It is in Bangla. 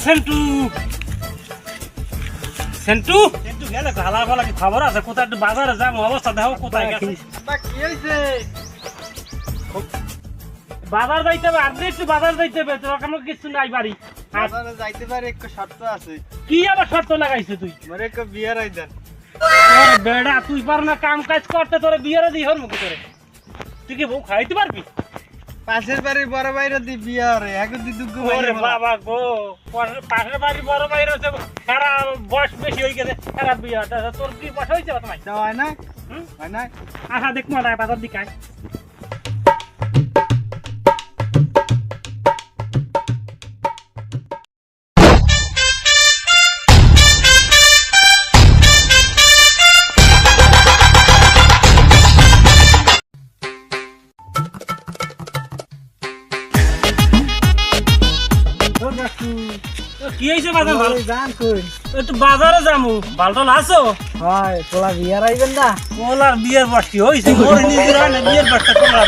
সেন্টু সেন্টু সেন্টু গেলে হালা ফালা কি খবর আছে কোথায় একটু বাজারে যাবো অবস্থা দেখো কোথায় গেছে কি হয়েছে? বাজার যাইতে হবে আপনি একটু বাজার যাইতে হবে তোর কোনো কিছু নাই বাড়ি বাজারে যাইতে পারে একটু শর্ত আছে। কি আবার শর্ত লাগাইছে তুই মানে একটু বিয়ার আই দেন। আরে বেড়া তুই পার না কাম কাজ করতে তোরে বিয়েরে দিই হর মুখে তোরে তুই কি বউ খাইতে পারবি পাশের বাড়ির বড় ভাইরা দি বিয়ার এখন দি দুগ্গু ওরে বাবা গো পাশের বাড়ি বড় বাইরে হচ্ছে সারা বয়স বেশি হয়ে গেছে সারা বিয়েটা তোর কি বয়স হয়েছে তোমায় হয় না? হয় না? আহা দেখ মা বাজার দিকে আয় কি হয়েছে বাজার ভালো জান কই একটু বাজারে যামু ভালো আছো হয় পোলা বিয়ার আইবেন না? ওলার বিয়ের বাসটি হয়েছে মোর নিজের হয় না বিয়ের বাসটা কোলার